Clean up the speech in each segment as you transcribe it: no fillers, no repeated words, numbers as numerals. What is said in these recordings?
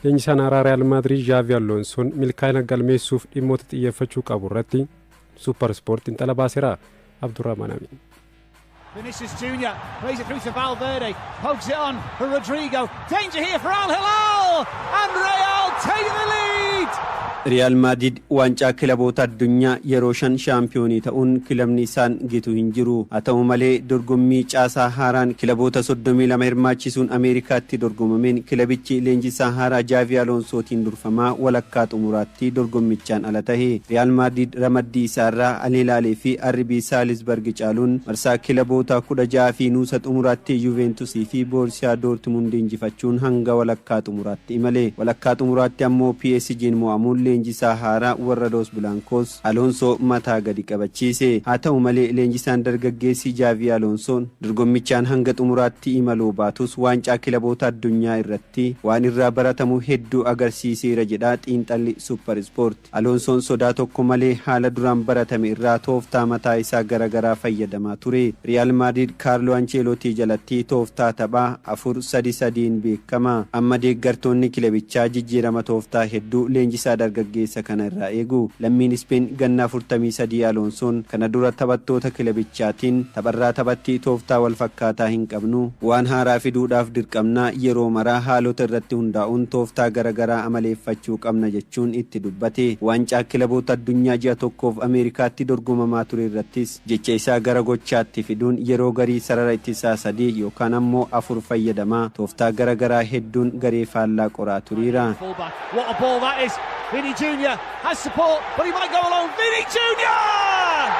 leenjisaan haaraa Real Madrid Xavi Alonsoon milkaa'ina galmeessuuf dhimmoota xiyyeeffachuu qabu irratti Super Sport intala baaseera. Abdurrahman Amin. Vinicius Junior plays it through to Valverde, pokes it on for Rodrigo. Danger here for Al Hilal, and Real take the lead. Real Madrid waancaa kilaboota addunyaa yeroo 5 shaampiyoonii ta'uun kilabni isaan gitu hin jiru. Haa ta'u malee dorgommii caasaa haaraan kilaboota 32 hirmaachisuun Ameerikaatti dorgomameen kilabichi leenjisaa haaraa Xavi Alonsootiin durfamaa walakkaa xumuraatti dorgommichaan ala tahe. Real Madrid ramaddii isaarraa Al Hilal fi RB Salzburg caaluun marsaa kilaboota 16 fi nuusa xumuraatti Juventus fi Borussia Dortmund injifachuun hanga walakkaa xumuraatti imale. Walakkaa xumuraatti ammoo PSG'n mo'amuun leenjisaa haaraa warra Los Blancos Alonso mataa gadi qabachiise. Haa ta'u malee leenjisaan dargaggeessi Xavi Alonsoon dorgommichaan hanga xumuraatti imaluu baatus waancaa kilaboota addunyaa irratti waan irraa baratamu hedduu agarsiiseera jedha xiinxalli Super Sport. Alonsoon sodaa tokko malee haala duraan baratame irraa tooftaa mataa isaa garagaraa fayyadamaa ture. Real Madrid Carlo Ancelotti jalatti tooftaa taphaa 4-3-3 beekama. Amma deeggartoonni kilabichaa jijjiirama tooftaa hedduu leenjisaa dargaggeessa kana irraa eegu. Lammiin Spain ganna 43 Alonsoon kana dura taphattoota kilabichaatiin tapharraa taphatti tooftaa wal fakkaataa hin qabnu, waan haaraa fiduudhaaf dirqamna, yeroo maraa haalota irratti hundaa'uun tooftaa garagaraa amaleeffachuu qabna jechuun itti dubbate. Waancaa kilaboota addunyaa ji'a tokkoof Ameerikaatti dorgomamaa ture irrattis jecha isaa gara gochaatti fiduun yeroo garii sarara ittisaa 3 yookaan ammoo 4 fayyadamaa tooftaa garagaraa hedduun garee faallaa qoraa tureera. What a ball that is! Vini Junior has support, but he might go alone. Vini Junior!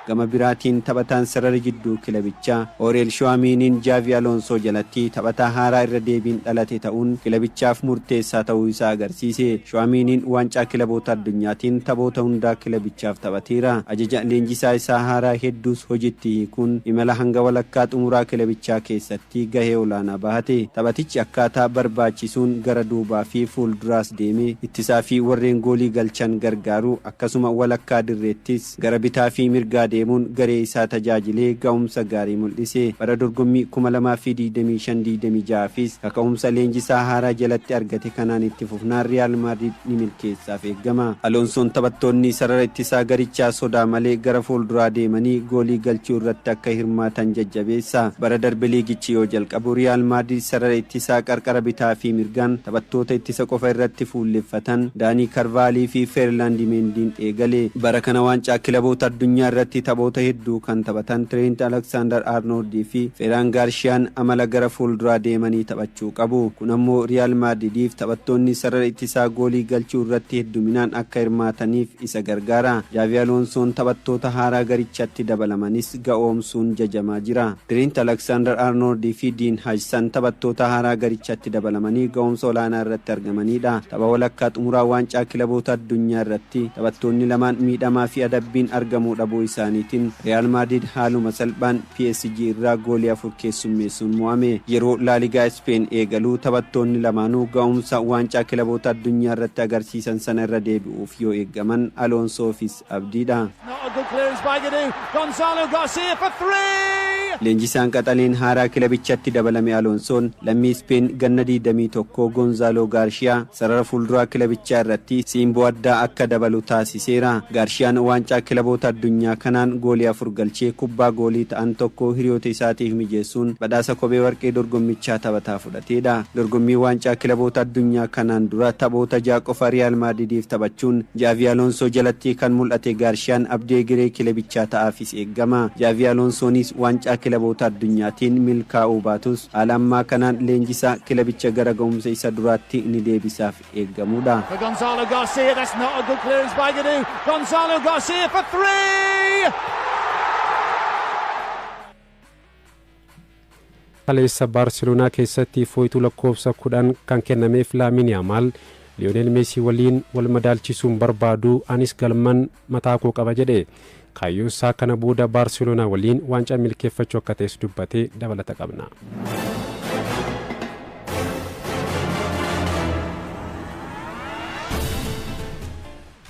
Gama biraatiin taphataan sarara jidduu kilabichaa Aurel Tchouameniin Xavi Alonso jalatti taphataa haaraa irra deebiin dhalate ta'uun kilabichaaf murteessaa ta'uu isaa agarsiise. Tchouameniin waancaa kilaboota addunyaatiin taphoota hundaa kilabichaaf taphateera. Ajaja leenjisaa isaa haaraa hedduus hojiitti hiikuun imala hanga walakkaa xumuraa kilabichaa keessatti gahee olaanaa bahate. Taphatichi akkaataa barbaachisuun gara duubaa fi fuulduraas deemee ittisaa fi warreen goolii galchan gargaaru, akkasuma walakkaa dirreettis gara bitaa fi mirgaa deemuun garee isaa tajaajilee ga'umsa gaarii mul'ise. Bara dorgommii 2025-26 fis kaka'umsa leenjisaa haaraa jalatti argate kanaan itti fufnaan Real Madrid ni milkeessaaf eegama. Alonsoon taphattoonni sarara ittisaa garichaa sodaa malee gara fuulduraa deemanii goolii galchuu irratti akka hirmaatan jajjabeessa. Bara darbe liigichi yoo jalqabu Real Madrid sarara ittisaa qarqara bitaa fi mirgaan taphattoota ittisa qofa irratti fuulleffatan Dani Carvajal fi Ferland Mendy'n eegale. Bara kana waancaa kilaboota addunyaa irratti taphoota hedduu kan taphatan Trent Alexander-Arnold fi Ferran Garciaan amala gara fuulduraa deemanii taphachuu qabu. Kun ammoo Real Madridiif taphattoonni sarara ittisaa goolii galchuu irratti hedduminaan akka hirmaataniif isa gargaara. Xavi Alonsoon taphattoota haaraa garichatti dabalamanis ga'oomsuun jajamaa jira. Trent Alexander-Arnold fi Dean Hudson taphattoota haaraa garichatti dabalamanii ga'oomsa olaanaa irratti argamanidha. Tapha walakkaa xumuraa waancaa kilaboota addunyaa irratti taphattoonni lamaan miidhamaa fi adabbiin argamuu dhabuu isaaniitiin Real Madrid haaluma salphaan PSG irraa goolii 4 keessummeessuun mo'ame. Yeroo La Liga Spain eegaluu taphattoonni lamaanuu ga'umsa waancaa kilaboota addunyaa irratti agarsiisan sana irra deebi'uuf yoo eeggaman Alonsoofis abdiidha. Leenjisaan qaxaleen haaraa kilabichatti dabalame Alonsoon lammii Spain ganna 21 Gonzalo Garcia sarara fuulduraa kilabichaa irratti siimboo addaa akka dabalu taasiseera. Garciaan waancaa kilaboota addunyaa kanaan goolii 4 galchee kubbaa goolii ta'an tokko hiriyoota isaatiif mijeessuun badhaasa kophee warqee dorgommichaa taphataa fudhateedha. Dorgommii waancaa kilaboota addunyaa kanaan dura taphoota 6 qofa Real Madridiif taphachuun Xavi Alonso jalatti kan mul'ate Garciaan abdii giree kilabichaa ta'aafis eeggama. Xavi Alonsoonis waancaa kilaboota addunyaatiin milkaa'uu baatus haala ammaa kanaan leenjisaa kilabicha gara ga'umsa isa duraatti ni deebisaaf eeggamudha. Gonzalo Garcia, that's not a good clearance by Gadou. Gonzalo Garcia for 3. Kaleessa Barcelona keessatti fooytuu lakkoofsa 10 kan kennameef Lamine Yamal Lionel Messi waliin wal madaalchisuun barbaadu anis galman mataa koo qaba jedhe. Kaayyoon isaa kana booda Barcelona waliin waancaa milkeeffachuu akka ta'es dubbatee dabalata qabna.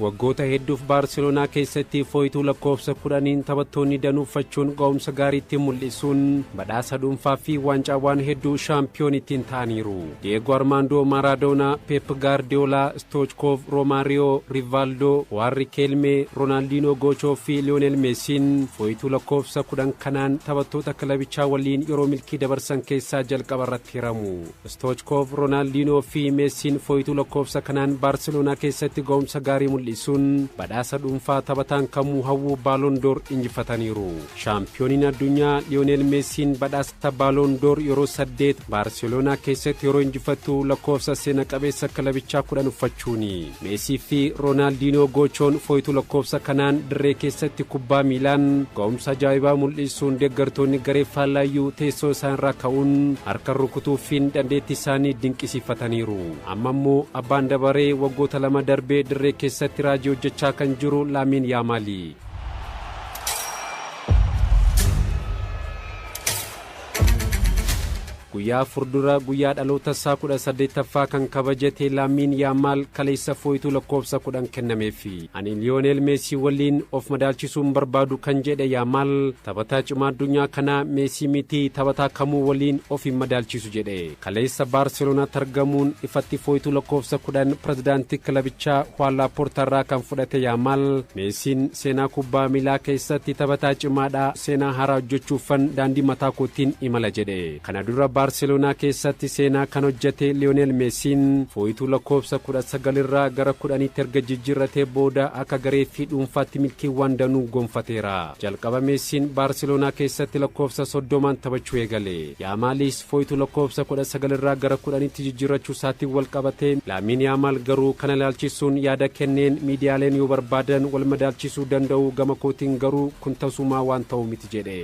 waggoota hedduuf Baarseloonaa keessatti fooyituu lakkoofsa 10 taphattoonni danuuffachuun ga'umsa gaariitti mul'isuun badhaasa dhuunfaa fi waancawwan hedduu shaampiyoon ittiin ta'aniiru. Diego Armando Maradona, Pep Guardiola, Stoichkov, Romario, Rivaldo, Riquelme, Ronaldinho Gocho fi Lionel Messiin fooyituu lakkoofsa 10 kanaan taphattoota kilabichaa waliin yeroo milkii dabarsan keessaa jalqaba irratti hiramu. Stoichkov, Ronaldinho fi Messiin fooyituu lakkoofsa kanaan Baarseloonaa keessatti ga'umsa gaarii mul'isuun badhaasa dhuunfaa taphataan kamuu hawwuu Ballon d'Or injifataniiru. Shaampiyooniin addunyaa Lionel Messiin badhaasa Ballon d'Or yeroo 8 Baarseloonaa keessatti yeroo injifattu lakkoofsa seena qabeessa kilabichaa 10 uffachuuni. Messi fi Ronaldinho Gochoon fooyituu lakkoofsa kanaan dirree keessatti kubbaa miilaan ga'umsa ajaa'ibaa mul'isuun deeggartoonni garee faallaayyuu teessoo isaanirraa ka'uun harka rukutuu fi dandeettii isaanii dinqisiifataniiru. Amma immoo abbaan dabaree waggoota 2 darbee dirree keessatti raajii hojjechaa kan jiru Lamine Yamal. Guyyaa furdura guyyaa dhaloota isaa 18ffaa kan kabajate Lamine Yamal kaleessa fooyituu lakkoofsa 10 kennameefi. Ani Lionel Messi waliin of madaalchisuun barbaadu kan jedhe Yamal taphataa cimaa addunyaa kana Messi miti taphataa kamuu waliin of hin madaalchisu jedhe. Kaleessa Baarseloonaatti argamuun ifatti fooyituu lakkoofsa 10 pirezidaantii kilabichaa Juan Laporta irraa kan fudhate Yamal Messiin seenaa kubbaa miilaa keessatti taphataa cimaadha, seenaa haaraa hojjechuufan daandii mataa kootiin imala jedhe. Kana dura Baarseloonaa keessatti seenaa kan hojjete Lionel Messiin fooyituu lakkoofsa 19 irraa gara 10tti erga jijjiirratee booda akka garee fi dhuunfaatti milkiiwwan danuu gonfateera. Jalqaba Messiin Baarseloonaa keessatti lakkoofsa 30 taphachuu eegale. Yamalis fooyituu lakkoofsa 19 irraa gara 10tti jijjiirrachuu isaatiin wal qabatee Lamine Yamal garuu kana ilaalchisuun yaada kenneen miidiyaaleen yoo barbaadan wal madaalchisuu danda'u gama kootiin garuu kun tasumaa waan ta'u miti jedhe.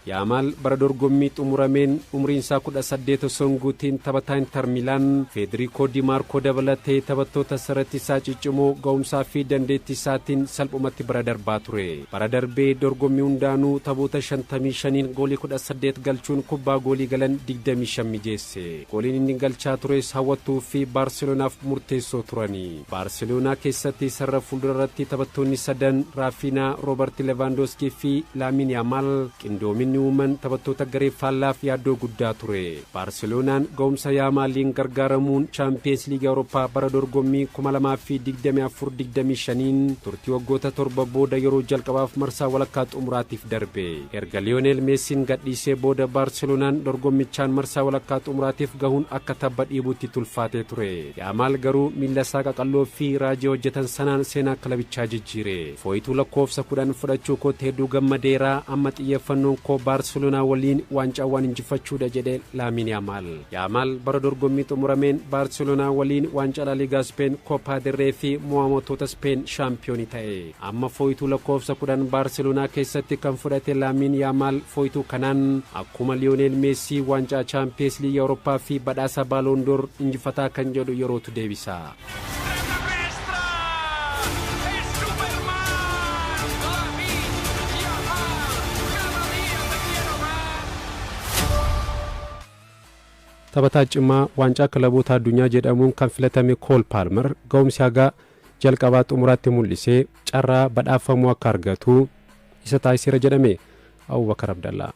Yamal bara dorgommii xumurameen umriin isaa 18 osoo hin guutiin taphataa Inter Milaan Federico Di Marco dabalatee taphattoota sarratti isaa ciccimoo ga'umsaa fi dandeettii isaatiin salphumatti bira darbaa ture. Bara darbee dorgommii hundaanuu taphoota 55 goolii 18 galchuun kubbaa goolii galan 25 mijeesse. Gooliin inni galchaa tures hawwatuu fi Baarseloonaaf murteessoo turani. Baarseloonaa keessatti sarara fuuldurarratti taphattoonni sadan Rafinha, Robert Lewandowski fi Lamine Yamal qindoominni uuman taphattoota garee faallaaf yaaddoo guddaa ture. Baarseloonaan ga'umsa Yamaliin gargaaramuun Champions League Awurooppaa bara dorgommii 2024-25 turtii waggoota 7 booda yeroo jalqabaaf marsaa walakkaa xumuraatiif darbe. Erga Lionel Messiin gadhiisee booda Baarseloonaan dorgommichaan marsaa walakkaa xumuraatiif gahuun akka tabba dhiibutti tulfaatee ture. Yamal garuu miila isaa qaqalloo fi raajii hojjetan sanaan seenaa kilabichaa jijjiire. Fooyituu lakkoofsa 10 fudhachuu kootti hedduu gammadeera, amma xiyyeeffannoon koo Baarseloonaa waliin waancawwan injifachuudha jedhe Lamine Yamal. Yamal bara dorgommii xumurameen Baarseloonaa waliin waancaa La Liga Spain, Copa del Rey fi mo'amtoota Spain shaampiyoonii ta'e. Amma fooyituu lakkoofsa 10 Baarseloonaa keessatti kan fudhate Lamine Yamal fooyituu kanaan akkuma Lionel Messi waancaa Champions League Awurooppaa fi badhaasa Ballon d'Or injifataa kan jedhu yerootu deebisa. Taphataa cimaa waancaa kilaboota addunyaa jedhamuun kan filatame Cole Palmer ga'umsi hagaa jalqabaa xumuraatti mul'isee carraa badhaafamuu akka argatu isa taasiseera jedhame Abubakar Abdallaa.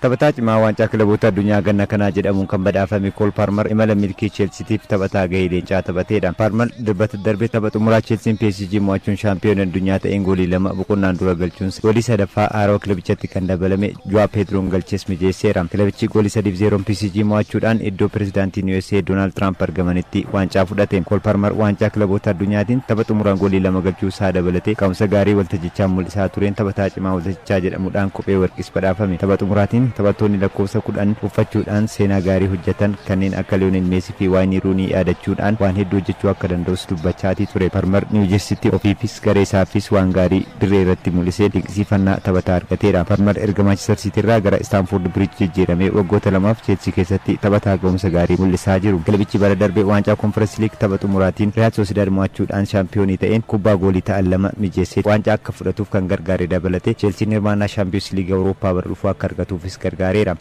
Taphataa cimaa waancaa kilaboota addunyaa ganna kanaa jedhamuun kan badhaafame Cole Palmer imala milkii Chelseatiif taphataa gahee leencaa taphateedha. Palmer dirbata darbee tapha xumuraa Chelsean PSG mo'achuun shaampiyoon addunyaa ta'een goolii 2 boqonnaan dura galchuun goolii 3ffaa haaraa kilabichatti kan dabalame Joao Pedroon galchees mijeesseera. Kilabichi goolii 3-0 PSG mo'achuudhaan iddoo pirezidaantiin USA Donald Trump argamanitti waancaa fudhate. Cole Palmer waancaa kilaboota addunyaatiin tapha xumuraan goolii 2 galchuu isaa dabalatee ka'umsa gaarii waltajjichaan mul'isaa tureen taphataa cimaa waltajjichaa jedhamuudhaan kophee warqii warqis badhaafame. Tapha xumuraatiin taphattoonni lakkoofsa 10 uffachuudhaan seenaa gaarii hojjetan kanneen akka Lionel Messi fi Wayne Rooney yaadachuudhaan waan hedduu hojjechuu akka danda'us dubbachaatii ture. Palmer New Jersey ofiifis garee isaafis waan gaarii dirree irratti mul'isee dinqisiifannaa taphataa argateera. Palmer erga Manchester City irraa gara Stamford Bridge jijjiiramee waggoota lamaaf Chelsea keessatti taphataa ga'umsa gaarii mul'isaa jiru. Kilabichi bara darbee waancaa Conference League tapha xumuraatiin Real Sociedad mo'achuudhaan shaampiyoonii ta'een kubbaa goolii ta'an 2 mijeessee waancaa akka fudhatuuf kan gargaare dabalate Chelsea hirmaannaa Champions League Awurooppaa bara dhufu akka argatuufis gargaareera.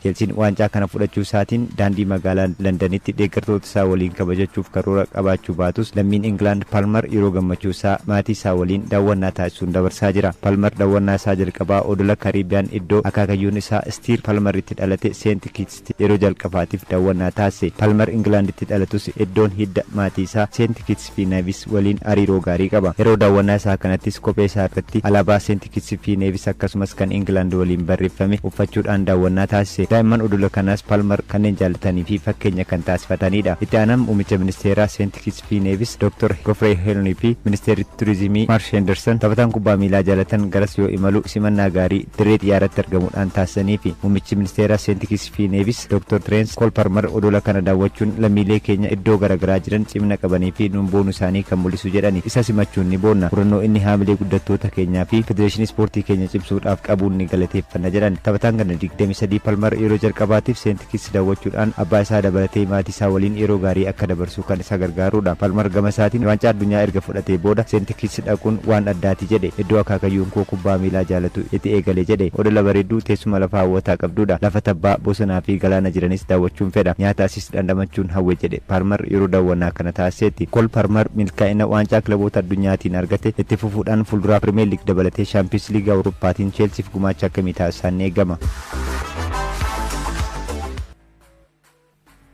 Chelsea waancaa kana fudhachuu isaatiin daandii magaalaa Londonitti deeggartoota isaa waliin kabajachuuf karoora qabaachuu baatus lammiin England Palmer yeroo gammachuu isaa maatii isaa waliin daawwannaa taasisuun dabarsaa jira. Palmer daawwannaa isaa jalqabaa odola Caribbean iddoo akaakayyuun isaa Steve Palmer itti dhalate St Kitts yeroo jalqabaatiif daawwannaa taasise. Palmer Englanditti dhalatus iddoon hidda maatii isaa St Kitts fi Nevis waliin hariiroo gaarii qaba. Yeroo daawwannaa isaa kanattis kophee isaa irratti alaabaa St Kitts fi Nevis akkasumas kan England waliin barreeffame uffachuudhaan daawwannaa taasise. Daa'imman odola kanaas Palmer kanneen jaallatanii fi fakkeenya kan taasifatanidha. Itti aanaan muummicha ministeeraa St Kitts fi Nevis Dr. Geoffrey Henry fi ministeerri turizimii Marsh Henderson taphataan kubbaa miilaa jaallatan garas yoo imalu simannaa gaarii dirree xiyyaaratti argamuudhaan taasisanii fi muummichi ministeeraa St Kitts fi Nevis Dr. Terence Cole Palmer odola kana daawwachuun lammiilee keenya iddoo garaagaraa jiran cimna qabanii fi nuun boonuu isaanii kan mul'isu jedhani. Isa simachuun ni boonna. Furannoo inni haamilee guddattoota keenyaa fi federeeshinii ispoortii keenya cimsuudhaaf qabuun ni galateeffanna jedhan. Taphataan kana 23 Palmer yeroo jalqabaatiif St Kitts daawwachuudhaan abbaa isaa dabalatee maatii isaa waliin yeroo gaarii akka dabarsu kan isa gargaarudha. Palmer gama isaatiin waancaa addunyaa erga fudhatee booda St Kitts dhaquun waan addaati jedhe. Iddoo akaakayyuun koo kubbaa miilaa jaallatu itti eegale jedhe. Odola bareedduu teessuma lafaa hawwataa qabdudha. Lafa tabbaa bosonaa fi galaana jiranis daawwachuun fedha. Nyaata asiis dhandhamachuun hawwe jedhe. Palmer yeroo daawwannaa kana taasisetti. Cole Palmer milkaa'ina waancaa kilaboota addunyaatiin argate itti fufuudhaan fuulduraa Premier League dabalatee Champions League Awurooppaatiin Chelseaf gumaacha akkamii taasisan eegama.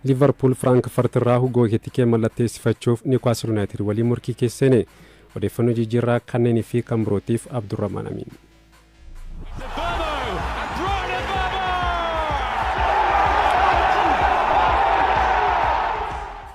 Liverpool Frankfurt irraa Hugo Ekitike mallatteessifachuuf Newcastle United waliin murkii keessene. Odeeffannoo jijjiirraa kanneenii fi kan birootiif Abdurrahman Amin.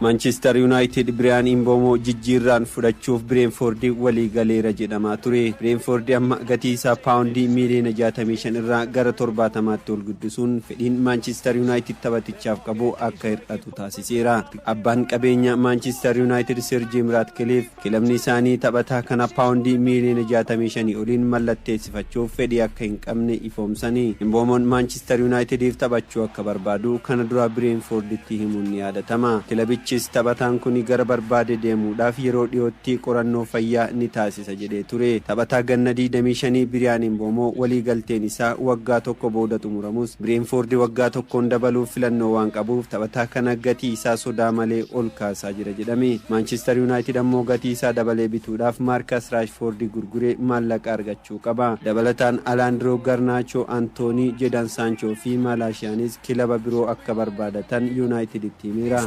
Manchester United Brian Mbeumo jijjiirraan fudhachuuf Brentford walii galeera jedhamaa ture. Brentford amma gatii isaa paawundii miiliyoona 65 irraa gara 70tti ol guddisuun fedhiin Manchester United taphatichaaf qabu akka hir'atu taasiseera. Abbaan qabeenya Manchester United Sir Jim Ratcliffe kilabni isaanii taphataa kana paawundii miiliyoona 65 oliin mallatteessifachuuf fedhii akka hin qabne ifoomsanii. Mbeumoon Manchester Unitediif taphachuu akka barbaadu kana dura Brentforditti himuun ni yaadatama. Kilabichi taphataan kun gara barbaade deemuudhaaf yeroo dhiyootti qorannoo fayyaa ni taasisa jedhee ture. Taphataa ganna 25 Brian Mbeumo walii galteen isaa waggaa tokko booda xumuramus Brentford waggaa tokkoon dabaluuf filannoo waan qabuuf taphataa kana gatii isaa sodaa malee ol kaasaa jira jedhame. Manchester United ammoo gatii isaa dabalee bituudhaaf Marcus Rashford gurguree maallaqa argachuu qaba. Dabalataan Alejandro Garnacho, Anthony, Jadon Sancho fi Malaysianis kilaba biroo akka barbaadatan United itti himeera.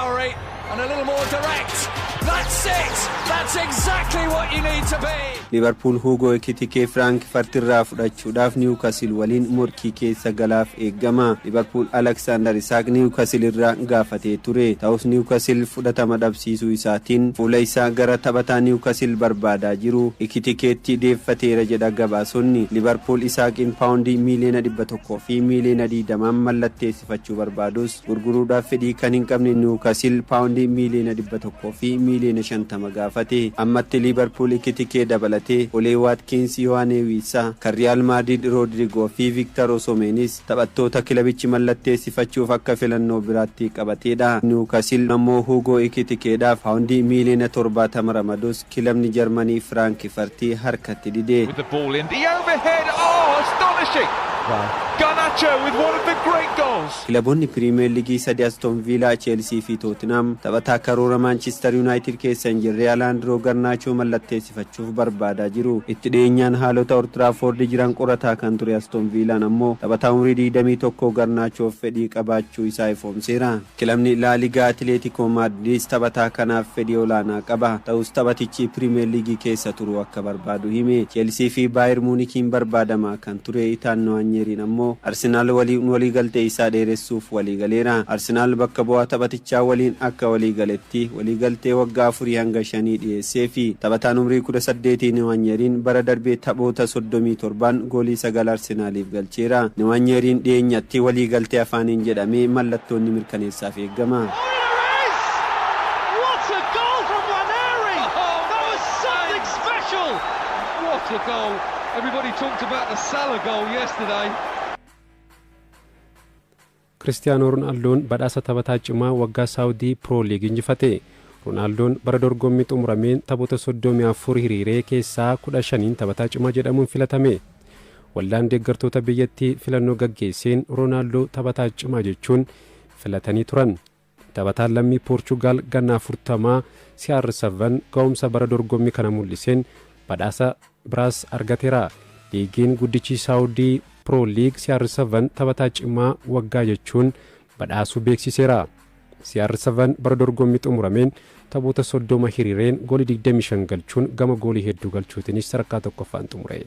And a little more direct. That's it. That's exactly what you need to be. Liverpool Hugo Ekitike Frankfurt irraa fudhachuudhaaf Newcastle waliin morkii keessa galaaf eegama. Liverpool Alexander Isak Newcastle irraa gaafatee ture. Ta'us Newcastle fudhatama dhabsiisuu isaatiin fuula isaa gara taphataa Newcastle barbaadaa jiru. Ekitikeetti deeffateera jedha gabaasonni. Liverpool Isaaqin paawundii miiliyoona 100 fi miiliyoona 20 mallatteessifachuu barbaadus gurguruudhaaf fedhii kan hin qabne Newcastle paawundii miiliyoona 100 fi miiliyoona 50 gaafate. Ammatti Liverpool Ekitike dabalatee Ole Watkins, Yohane Wissa, kan Real Madrid Rodrigo fi Victor Osimhenis taphattoota kilabichi mallatteessifachuuf akka filannoo biraatti qabateedha. Newcastle ammoo Hugo Ekitikeedhaaf paawundii miiliyoona 70 ramadus kilabni Jarmanii Frankfurt harkatti dide. With the ball in the overhead, astonishing! Garnacho with one of the great goals. Kilabonni Premier League sadi Aston Villa, Chelsea fi Tottenham taphataa karoora Manchester United keessa hin jirre Alejandro Garnacho mallatteessifachuuf barbaadaa jiru. Itti dhiyeenyaan haalota Old Trafford jiran qorataa kan ture Aston Villa ammoo taphataa umurii 21 Garnacho fedhii qabaachuu isaa ifoomseera. Kilabni La Liga Atletico Madrid taphataa kanaaf fedhii olaanaa qaba. Ta'us taphatichi Premier League keessa turu akka barbaadu hime. Chelsea fi Bayern Munich barbaadamaa kan ture Itano Anyeriin ammoo immoo Arsenaal walii galtee isaa dheeressuuf walii galeera. Arsenaal bakka bu'aa taphatichaa waliin akka walii galetti walii galtee waggaa 4 hanga 5 dhiyeessee fi taphataan umrii 18 Niwaanyeriin bara darbee taphoota 37 goolii 9 Arsenaaliif galcheera. Niwaanyeriin dhiyeenyatti walii galtee afaaniin jedhamee mallattoonni mirkaneessaaf eegama. What a goal! Everybody talked about the Salah goal yesterday. Cristiano Ronaldoon badhaasa taphataa cimaa waggaa Saawudii Pro League injifate. Ronaldoon bara dorgommii xumurameen taphoota 34 hiriiree keessaa 15 taphataa cimaa jedhamuun filatame. Waldaan deeggartoota biyyattii filannoo gaggeesseen Ronaldo taphataa cimaa jechuun filatanii turan. Taphataan lammii Poorchugaal ganna 40 CR7 ga'umsa bara dorgommii kana mul'iseen badhaasa biraas argateera. Liigiin guddichi Saawudii Pro League CR7 taphataa cimaa waggaa jechuun badhaasuu beeksiseera. CR7 bara dorgommii xumurameen taphoota 30 hiriireen goolii 25 galchuun gama goolii hedduu galchuutiinis sadarkaa tokkoffaan xumure.